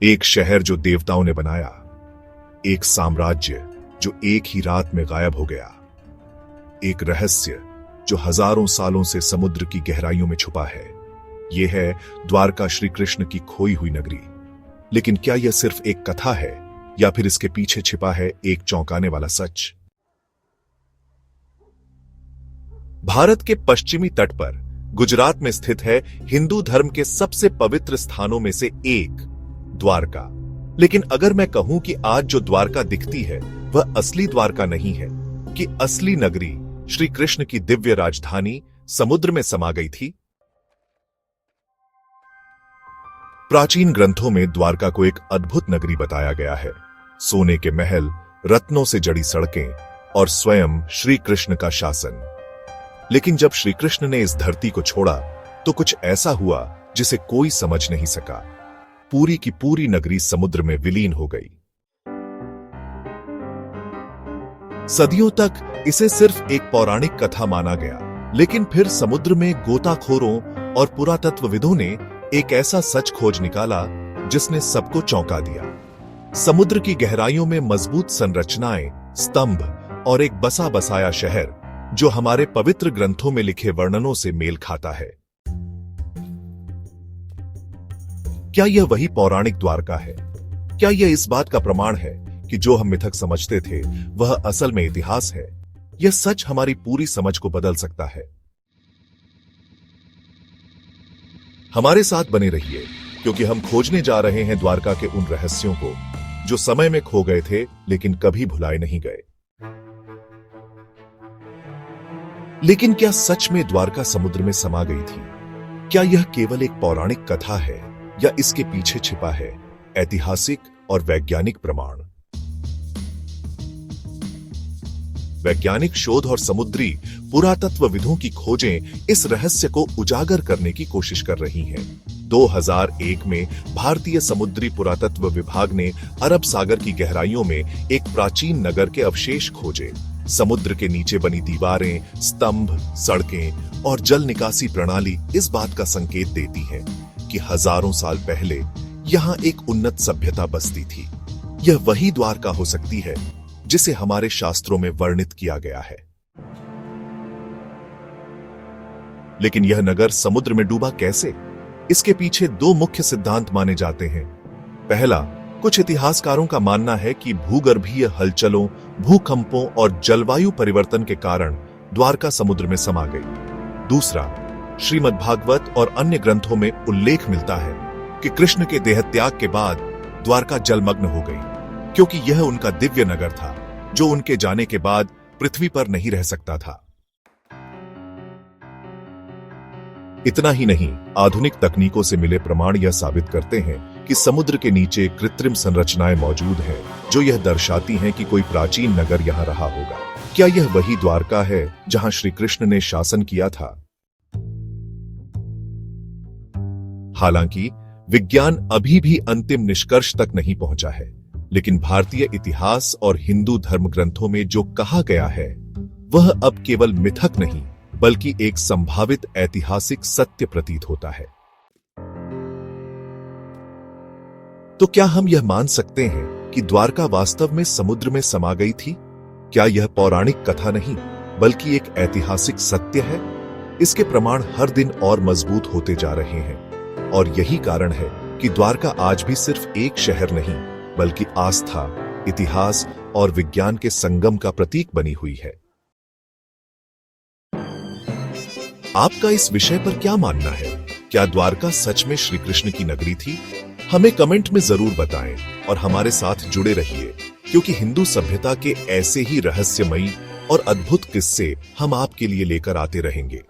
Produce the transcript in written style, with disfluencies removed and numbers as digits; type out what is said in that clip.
एक शहर जो देवताओं ने बनाया, एक साम्राज्य जो एक ही रात में गायब हो गया, एक रहस्य जो हजारों सालों से समुद्र की गहराइयों में छुपा है। यह है द्वारका श्री कृष्ण की खोई हुई नगरी। लेकिन क्या यह सिर्फ एक कथा है या फिर इसके पीछे छिपा है एक चौंकाने वाला सच? भारत के पश्चिमी तट पर गुजरात में स्थित है हिंदू धर्म के सबसे पवित्र स्थानों में से एक, द्वारका। लेकिन अगर मैं कहूं कि आज जो द्वारका दिखती है वह असली द्वारका नहीं है, कि असली नगरी श्री कृष्ण की दिव्य राजधानी समुद्र में समा गई थी। प्राचीन ग्रंथों में द्वारका को एक अद्भुत नगरी बताया गया है। सोने के महल, रत्नों से जड़ी सड़कें और स्वयं श्री कृष्ण का शासन। लेकिन जब श्री कृष्ण ने इस धरती को छोड़ा तो कुछ ऐसा हुआ जिसे कोई समझ नहीं सका। पूरी की पूरी नगरी समुद्र में विलीन हो गई। सदियों तक इसे सिर्फ एक पौराणिक कथा माना गया, लेकिन फिर समुद्र में गोताखोरों और पुरातत्वविदों ने एक ऐसा सच खोज निकाला जिसने सबको चौंका दिया। समुद्र की गहराइयों में मजबूत संरचनाएं, स्तंभ और एक बसा बसाया शहर जो हमारे पवित्र ग्रंथों में लिखे वर्णनों से मेल खाता है। क्या यह वही पौराणिक द्वारका है? क्या यह इस बात का प्रमाण है कि जो हम मिथक समझते थे वह असल में इतिहास है? यह सच हमारी पूरी समझ को बदल सकता है। हमारे साथ बने रहिए, क्योंकि हम खोजने जा रहे हैं द्वारका के उन रहस्यों को जो समय में खो गए थे लेकिन कभी भुलाए नहीं गए। लेकिन क्या सच में द्वारका समुद्र में समा गई थी? क्या यह केवल एक पौराणिक कथा है या इसके पीछे छिपा है ऐतिहासिक और वैज्ञानिक प्रमाण? वैज्ञानिक शोध और समुद्री पुरातत्वविदों की खोजें इस रहस्य को उजागर करने की कोशिश कर रही हैं। 2001 में भारतीय समुद्री पुरातत्व विभाग ने अरब सागर की गहराइयों में एक प्राचीन नगर के अवशेष खोजे। समुद्र के नीचे बनी दीवारें, स्तंभ, सड़कें और जल निकासी प्रणाली इस बात का संकेत देती हैं कि हजारों साल पहले यहां एक उन्नत सभ्यता बसती थी। यह वही द्वारका हो सकती है जिसे हमारे शास्त्रों में वर्णित किया गया है। लेकिन यह नगर समुद्र में डूबा कैसे? इसके पीछे दो मुख्य सिद्धांत माने जाते हैं। पहला, कुछ इतिहासकारों का मानना है कि भूगर्भीय हलचलों, भूकंपों और जलवायु परिवर्तन के कारण द्वारका समुद्र में समा गई। दूसरा, श्रीमद्भागवत और अन्य ग्रंथों में उल्लेख मिलता है कि कृष्ण के देहत्याग के बाद द्वारका जलमग्न हो गई, क्योंकि यह उनका दिव्य नगर था जो उनके जाने के बाद पृथ्वी पर नहीं रह सकता था। इतना ही नहीं, आधुनिक तकनीकों से मिले प्रमाण यह साबित करते हैं कि समुद्र के नीचे कृत्रिम संरचनाएं मौजूद हैं जो यह दर्शाती हैं कि कोई प्राचीन नगर यहां रहा होगा। क्या यह वही द्वारका है जहां श्री कृष्ण ने शासन किया था? हालांकि विज्ञान अभी भी अंतिम निष्कर्ष तक नहीं पहुंचा है, लेकिन भारतीय इतिहास और हिंदू धर्म ग्रंथों में जो कहा गया है वह अब केवल मिथक नहीं बल्कि एक संभावित ऐतिहासिक सत्य प्रतीत होता है। तो क्या हम यह मान सकते हैं कि द्वारका वास्तव में समुद्र में समा गई थी? क्या यह पौराणिक कथा नहीं बल्कि एक ऐतिहासिक सत्य है? इसके प्रमाण हर दिन और मजबूत होते जा रहे हैं, और यही कारण है कि द्वारका आज भी सिर्फ एक शहर नहीं बल्कि आस्था, इतिहास और विज्ञान के संगम का प्रतीक बनी हुई है। आपका इस विषय पर क्या मानना है? क्या द्वारका सच में श्री कृष्ण की नगरी थी? हमें कमेंट में जरूर बताएं और हमारे साथ जुड़े रहिए, क्योंकि हिंदू सभ्यता के ऐसे ही रहस्यमयी और अद्भुत किस्से हम आपके लिए लेकर आते रहेंगे।